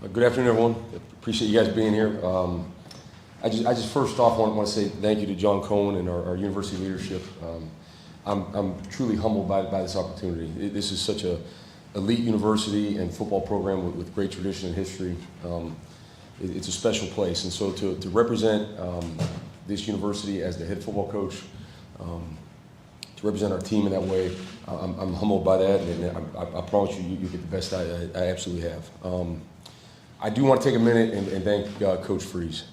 Good afternoon, everyone. Appreciate you guys being here. I just first off want to say thank you to John Cohen and our university leadership. I'm truly humbled by this opportunity. This is such a elite university and football program with great tradition and history. It's a special place, and so to represent this university as the head football coach, to represent our team in that way, I'm humbled by that, and I promise you get the best I absolutely have. I do want to take a minute and thank Coach Freeze.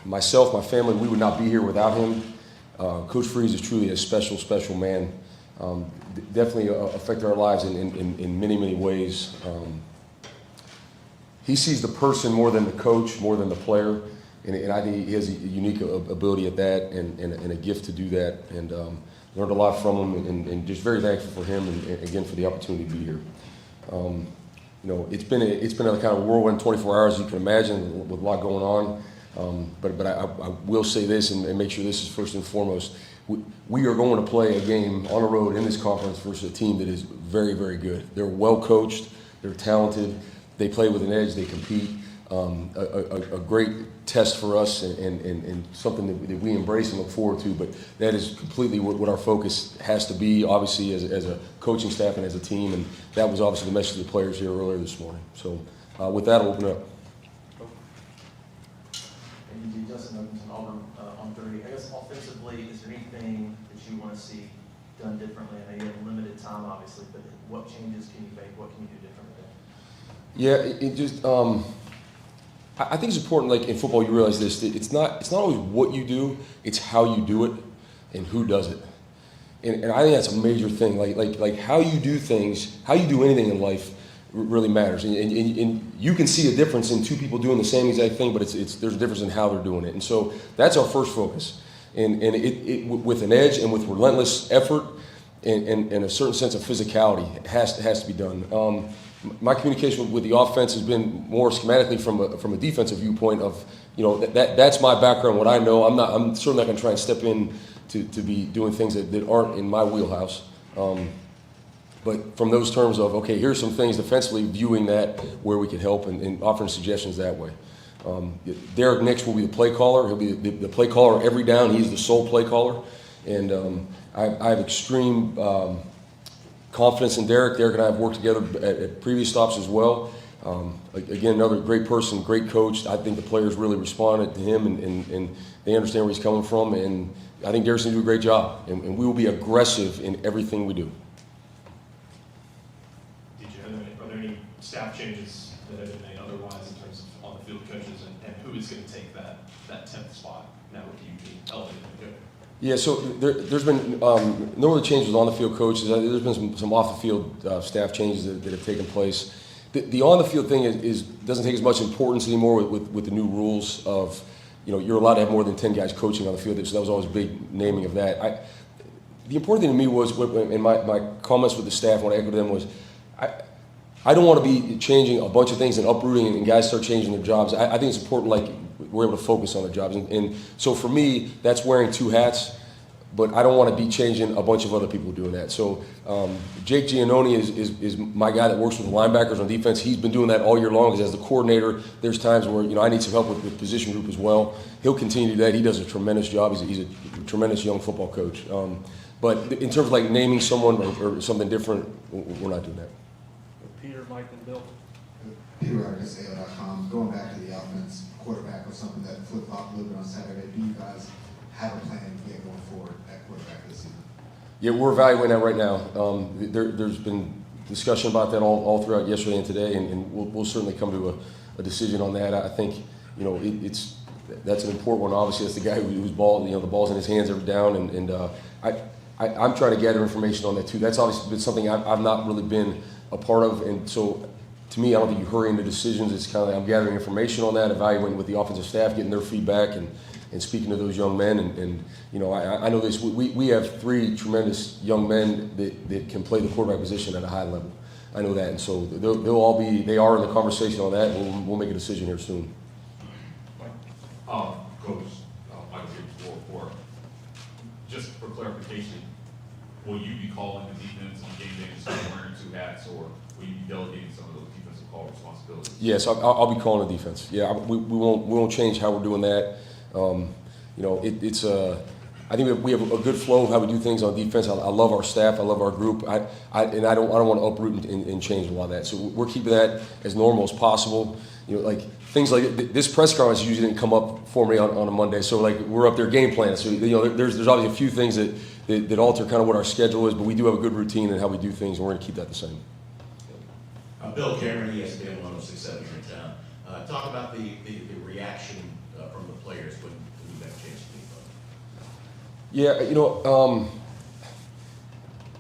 Myself, my family, we would not be here without him. Coach Freeze is truly a special, special man. Definitely affected our lives in many, many ways. He sees the person more than the coach, more than the player, and I think he has a unique ability at that and a gift to do that. And learned a lot from him, and just very thankful for him and again for the opportunity to be here. It's been a kind of whirlwind 24 hours, you can imagine, with a lot going on. But I will say this and make sure this is first and foremost. We are going to play a game on the road in this conference versus a team that is very, very good. They're well coached, they're talented, they play with an edge, they compete. A great test for us and something that we embrace and look forward to, but that is completely what our focus has to be, obviously, as a coaching staff and as a team, and that was obviously the message of the players here earlier this morning. So with that, I'll open it up. And you Justin Oakington, Auburn on 30. I guess offensively, is there anything that you want to see done differently? I know you have limited time, obviously, but what changes can you make? What can you do differently? Yeah, it just I think it's important. Like in football, you realize this: it's not always what you do; it's how you do it and who does it. And I think that's a major thing. Like how you do things, how you do anything in life, really matters. And you can see a difference in two people doing the same exact thing, but there's a difference in how they're doing it. And so that's our first focus. And it with an edge and with relentless effort and a certain sense of physicality, it has to be done. My communication with the offense has been more schematically from a defensive viewpoint of, that's my background, what I know. I'm certainly not going to try and step in to be doing things that aren't in my wheelhouse. But from those terms of, okay, here's some things defensively, viewing that where we can help and offering suggestions that way. Derek Nix will be the play caller. He'll be the play caller every down. He's the sole play caller. And I have extreme confidence in Derek. Derek and I have worked together at previous stops as well. Again, another great person, great coach. I think the players really responded to him and they understand where he's coming from. And I think Derek's going to do a great job. And we will be aggressive in everything we do. Are there any staff changes that have been made otherwise in terms of on-the-field coaches and who is going to take that 10th spot now with you being elevated and good? Yeah, so there's been no other changes on the field coaches. There's been some off the field staff changes that have taken place. The on the field thing doesn't take as much importance anymore with the new rules of, you're allowed to have more than 10 guys coaching on the field. So that was always a big naming of that. The important thing to me was, in my comments with the staff when I echoed them was, I don't want to be changing a bunch of things and uprooting and guys start changing their jobs. I think it's important, like, we're able to focus on their jobs. And so for me, that's wearing two hats, but I don't want to be changing a bunch of other people doing that. So Jake Giannone is my guy that works with the linebackers on defense. He's been doing that all year long because as the coordinator, there's times where, I need some help with position group as well. He'll continue to do that. He does a tremendous job. He's a tremendous young football coach. But in terms of like naming someone or something different, we're not doing that. Peter, Mike, and Bill. Peter Rodriguez, AO.com. Going back to the offense, quarterback was something that flip-flopped a little bit on Saturday. Do you guys have a plan to get going forward at quarterback this season? Yeah, we're evaluating that right now. There's been discussion about that all throughout yesterday and today, and we'll certainly come to a decision on that. I think, that's an important one. Obviously, that's the guy whose ball, the ball's in his hands every down, and I'm trying to gather information on that too. That's obviously been something I've not really been a part of, and so to me, I don't think you hurry into decisions. It's kind of like I'm gathering information on that, evaluating with the offensive staff, getting their feedback, and speaking to those young men. And I know this. We have three tremendous young men that can play the quarterback position at a high level. I know that, and so they are in the conversation on that. And we'll make a decision here soon. Coach, Michael Gibbs, for just for clarification, will you be calling the defense on game day and still wearing two hats, or will you be delegating some of those defensive call responsibilities. Yes, I'll be calling the defense. Yeah, we won't change how we're doing that. It's I think we have a good flow of how we do things on defense. I love our staff. I love our group. I don't want to uproot and change a lot of that. So we're keeping that as normal as possible. Like things like this press conference usually didn't come up for me on a Monday. So like we're up there game planning. So there's obviously a few things that alter kind of what our schedule is, but we do have a good routine in how we do things, and we're going to keep that the same. Bill Cameron, ESPN 106.7 in town. Talk about the reaction from the players when you got a chance to meet them. Yeah,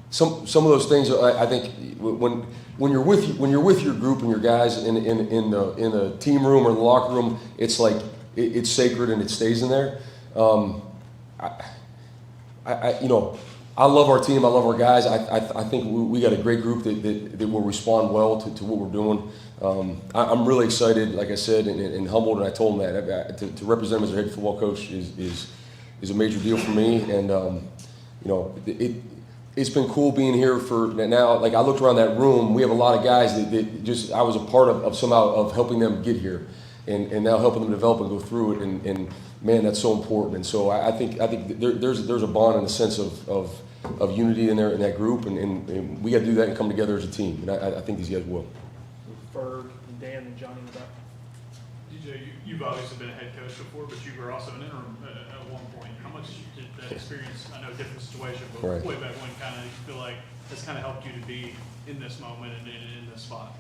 some of those things. I think when you're with your group and your guys in the team room or the locker room, it's like it's sacred and it stays in there. I love our team. I love our guys. I think we got a great group that will respond well to what we're doing. I'm really excited, like I said, and humbled. And I told them that to represent him as a head football coach is a major deal for me. And it's been cool being here for now. Like I looked around that room, we have a lot of guys that just I was a part of somehow of helping them get here, and now helping them develop and go through it. And man, that's so important. And so I think there's a bond in the sense of unity in there in that group, and we got to do that and come together as a team. And I think these guys will. Ferg and Dan and Johnny in the back. DJ, you've obviously been a head coach before, but you were also an interim at one point. How much did that experience, I know different situation, but Right. way back when, kind of you feel like has kind of helped you to be in this moment and in this spot?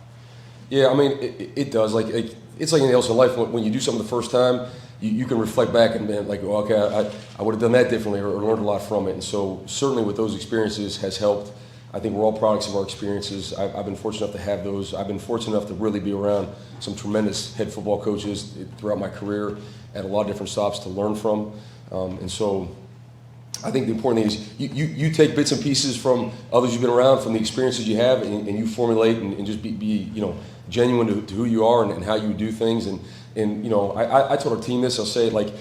Yeah, I mean, it does. Like it's like anything else in life. When you do something the first time, you can reflect back and be like, well, okay, I would have done that differently or learned a lot from it. And so certainly with those experiences has helped. I think we're all products of our experiences. I've been fortunate enough to have those. I've been fortunate enough to really be around some tremendous head football coaches throughout my career at a lot of different stops to learn from. And so I think the important thing is you take bits and pieces from others you've been around, from the experiences you have, and you formulate and just be genuine to who you are and how you do things. And I told our team this. I'll say it like,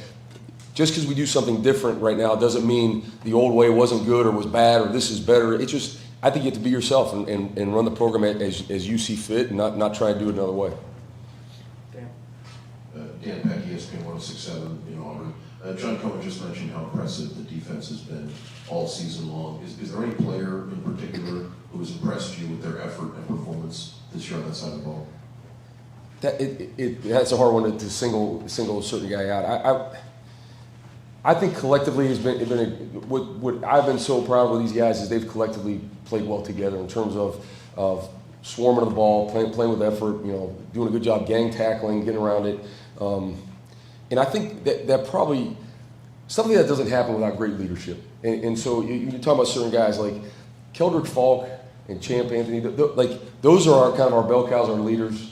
just because we do something different right now doesn't mean the old way wasn't good or was bad or this is better. It's just I think you have to be yourself and run the program as you see fit and not try to do it another way. Dan. Dan Peck, ESPN 106.7 in Auburn. John Cohen just mentioned how impressive the defense has been all season long. Is there any player in particular who has impressed you with their effort and performance this year on that side of the ball? That's a hard one to single a certain guy out. I think collectively has been what I've been so proud of with these guys is they've collectively played well together in terms of swarming to the ball, playing with effort, doing a good job gang tackling, getting around it. And I think that probably something that doesn't happen without great leadership. And so you talk about certain guys like Keldrick Falk and Champ Anthony, those are our bell cows, our leaders.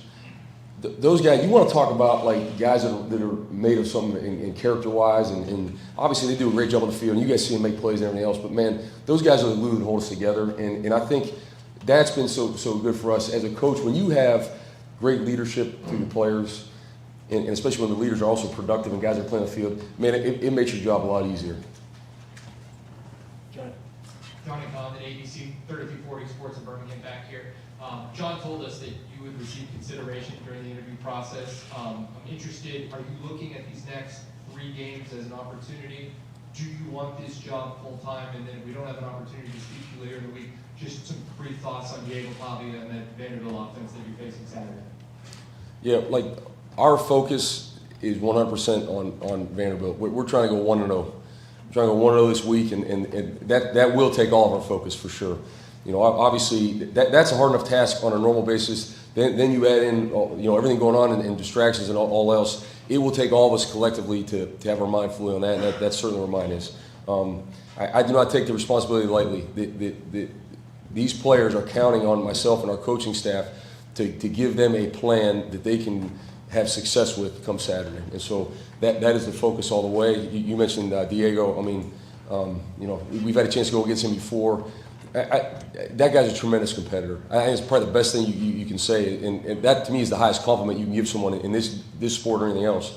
Those guys, you want to talk about like guys that are made of something in character-wise, and obviously they do a great job on the field, and you guys see them make plays and everything else, but man, those guys are the glue that hold us together, and I think that's been so good for us as a coach. When you have great leadership through your players, and especially when the leaders are also productive and guys are playing the field, man, it makes your job a lot easier. Johnny Condon, ABC 3340 Sports in Birmingham back here. John told us that you would receive consideration during the interview process. I'm interested, are you looking at these next 3 games as an opportunity? Do you want this job full time? And then if we don't have an opportunity to speak to you later in the week, just some brief thoughts on Diego Pavia and that Vanderbilt offense that you're facing Saturday. Yeah, like our focus is 100% on Vanderbilt. We're trying to go 1-0. We're trying to go 1-0 this week, and that will take all of our focus for sure. Obviously that's a hard enough task on a normal basis. Then you add in everything going on and distractions and all else. It will take all of us collectively to have our mind fully on that, and that's certainly where mine is. I do not take the responsibility lightly. These players are counting on myself and our coaching staff to give them a plan that they can have success with come Saturday. And so that is the focus all the way. You mentioned Diego. I mean, we've had a chance to go against him before. That guy's a tremendous competitor. I think it's probably the best thing you can say, and that to me is the highest compliment you can give someone in this sport or anything else.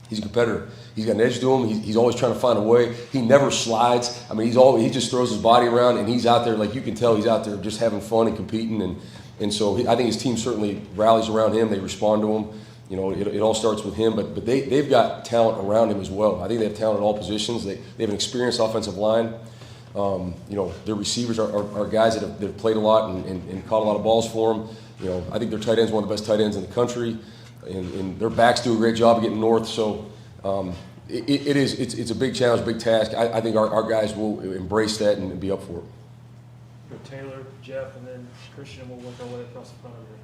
He's a competitor. He's got an edge to him. He's always trying to find a way. He never slides. I mean, he just throws his body around, and he's out there, like you can tell, he's out there just having fun and competing. And And so I think his team certainly rallies around him. They respond to him. You know, it all starts with him, but they've got talent around him as well. I think they have talent at all positions. They have an experienced offensive line. You know, their receivers are guys that have played a lot and caught a lot of balls for them. You know, I think their tight end's one of the best tight ends in the country, and their backs do a great job of getting north. So it's a big challenge, big task. I think our guys will embrace that and be up for it. Go Taylor, Jeff, and then Christian will work our way across the front of here.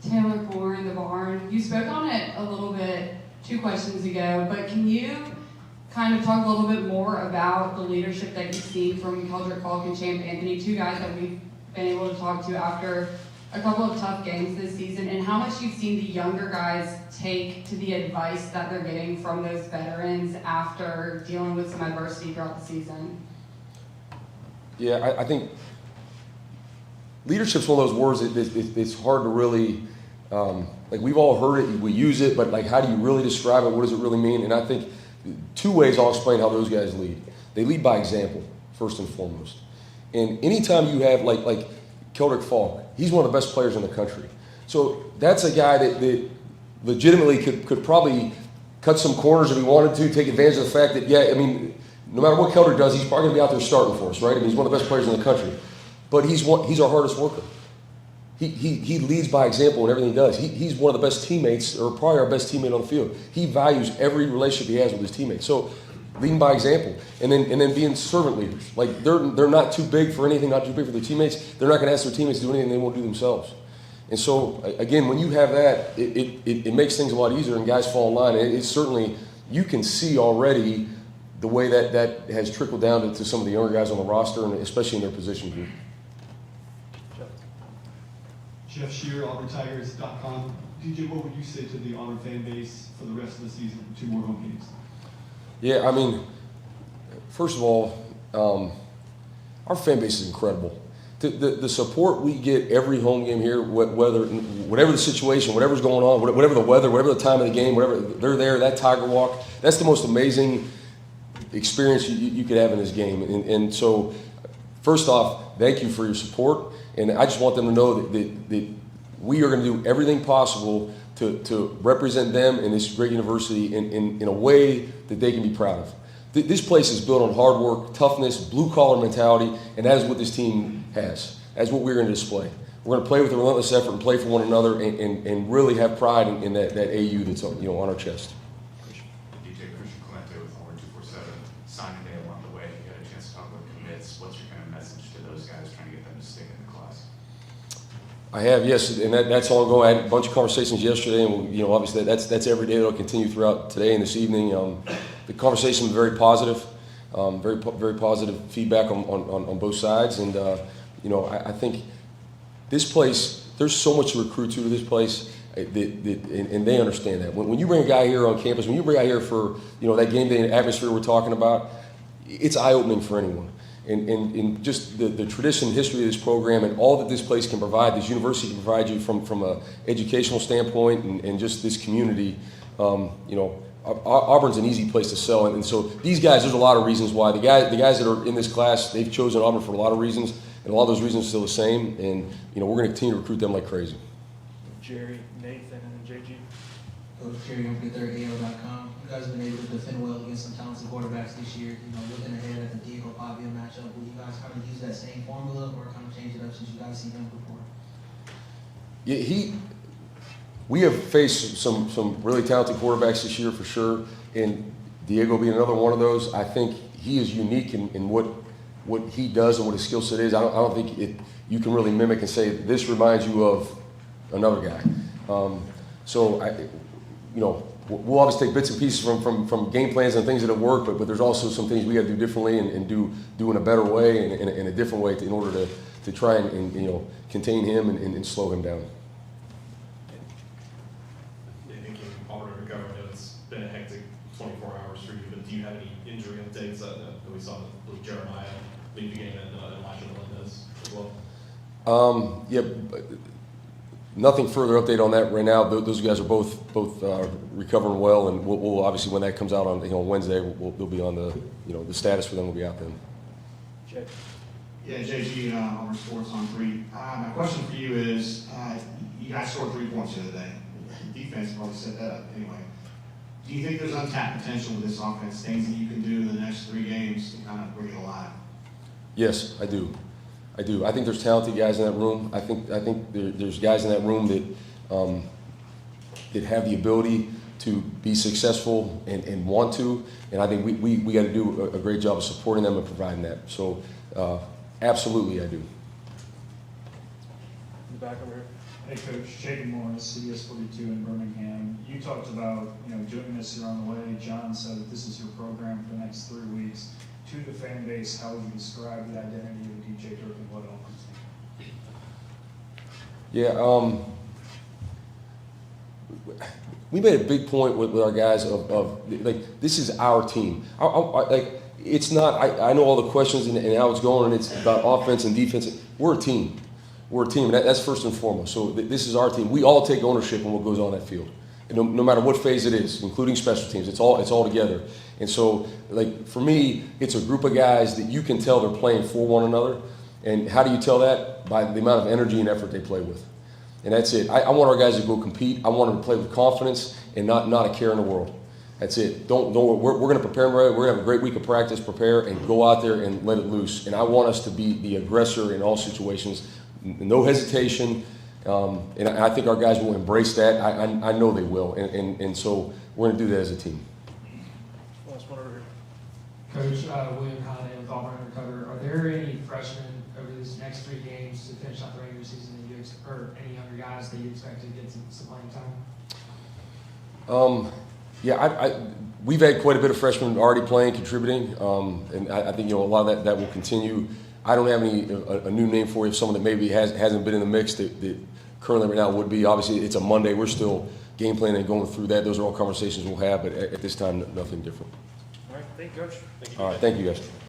Taylor Bourne, the Barn. You spoke on it a little bit 2 questions ago, but can you kind of talk a little bit more about the leadership that you've seen from Keldrick Falk and Champ Anthony, 2 guys that we've been able to talk to after a couple of tough games this season, and how much you've seen the younger guys take to the advice that they're getting from those veterans after dealing with some adversity throughout the season? Yeah, I think leadership's one of those words that it's hard to really, like we've all heard it, we use it, but like how do you really describe it? What does it really mean? And I think 2 ways I'll explain how those guys lead. They lead by example, first and foremost. And anytime you have like Keldrick Falk, he's one of the best players in the country. So that's a guy that legitimately could probably cut some corners if he wanted to, take advantage of the fact that, yeah, I mean, no matter what Keldrick does, he's probably going to be out there starting for us, right? I mean, he's one of the best players in the country. But he's our hardest worker. He leads by example in everything he does. He's one of the best teammates, or probably our best teammate on the field. He values every relationship he has with his teammates. So leading by example, and then being servant leaders. Like they're not too big for anything, not too big for their teammates. They're not going to ask their teammates to do anything they won't do themselves. And so again, when you have that, it makes things a lot easier, and guys fall in line. And it's certainly, you can see already the way that has trickled down to some of the younger guys on the roster, and especially in their position group. Jeff Shear, AuburnTigers.com. DJ, what would you say to the Auburn fan base for the rest of the season? 2 more home games. Yeah, I mean, first of all, our fan base is incredible. The support we get every home game here, whatever the situation, whatever's going on, whatever the weather, whatever the time of the game, whatever, they're there. That Tiger Walk, that's the most amazing experience you could have in this game. And so, first off, thank you for your support. And I just want them to know that we are going to do everything possible to represent them in this great university in a way that they can be proud of. This place is built on hard work, toughness, blue-collar mentality, and that is what this team has. That's what we're going to display. We're going to play with a relentless effort and play for one another and really have pride in that AU that's on our chest. DJ, Christian Clemente with Auburn 247. Signing day along the way, you got a chance to talk about commits. What's your kind of message to those guys trying to get them to stick in the class? I have, yes, and that's ongoing. I had a bunch of conversations yesterday, and obviously that's every day. That'll continue throughout today and this evening. The conversation was very positive, very positive feedback on both sides, and I think this place, there's so much to recruit to this place, and they understand that. When you bring a guy here on campus, when you bring a guy here for that game day atmosphere we're talking about, it's eye-opening for anyone. And just the tradition and history of this program and all that this place can provide, this university can provide you from an educational standpoint and just this community, Auburn's an easy place to sell. And so these guys, there's a lot of reasons why. The guys that are in this class, they've chosen Auburn for a lot of reasons, and a lot of those reasons are still the same. And, we're going to continue to recruit them like crazy. Jerry, Nathan, and then JG. Coach Jerry, AO.com. You guys have been able to defend well against some talented quarterbacks this year. Looking ahead at the Diego Pavia matchup, will you guys kind of use that same formula or kind of change it up since you guys seen him before? Yeah, we have faced some really talented quarterbacks this year for sure, and Diego being another one of those. I think he is unique in what he does and what his skill set is. I don't think you can really mimic and say this reminds you of another guy. We'll obviously take bits and pieces from game plans and things that have worked, but there's also some things we got to do differently and do in a better way and in a different way in order to try and contain him and slow him down. Thinking Auburn recovery, I know it's been a hectic 24 hours for you, but do you have any injury updates that we saw with Jeremiah leave the game and Elijah Melendez as well? Nothing further update on that right now. Those guys are both recovering well, and we'll obviously when that comes out on Wednesday, they'll be on the status for them will be out then. Jay. Yeah, JG, Auburn Sports on 3. My question for you is, you guys scored 3 points the other day. Defense probably set that up anyway. Do you think there's untapped potential with this offense, things that you can do in the next 3 games to kind of bring it alive? Yes, I do. I do. I think there's talented guys in that room. I think there's guys in that room that have the ability to be successful and want to. And I think we got to do a great job of supporting them and providing that. So absolutely, I do. In the back over here. Hey Coach, Jacob Morris, CBS 42 in Birmingham. You talked about, doing this here on the way. John said that this is your program for the next 3 weeks. To the fan base, how would you describe the identity of DJ Durkin? What offense? Yeah, we made a big point with our guys of like, this is our team. Like, it's not, I know all the questions and how it's going, and it's about offense and defense. We're a team. We're a team, and that's first and foremost. So this is our team. We all take ownership in what goes on that field. And no matter what phase it is, including special teams, it's all together. And so, like, for me, it's a group of guys that you can tell they're playing for one another. And how do you tell that? By the amount of energy and effort they play with. And that's it. I want our guys to go compete. I want them to play with confidence and not a care in the world. That's it. We're going to prepare them right. We're going to have a great week of practice, prepare, and go out there and let it loose. And I want us to be the aggressor in all situations. No hesitation. And I think our guys will embrace that. I know they will. And so we're going to do that as a team. Last one over here. Coach, William Conley with Auburn Undercover. Are there any freshmen over these next 3 games to finish out the regular season that or any younger guys that you expect to get some playing time? Yeah, we've had quite a bit of freshmen already playing, contributing, and I think a lot of that will continue. I don't have a new name for you, someone that maybe hasn't been in the mix that currently right now would be. Obviously, it's a Monday. We're still game planning and going through that. Those are all conversations we'll have, but at this time, nothing different. All right, thank you, Coach. All right, thank you, guys.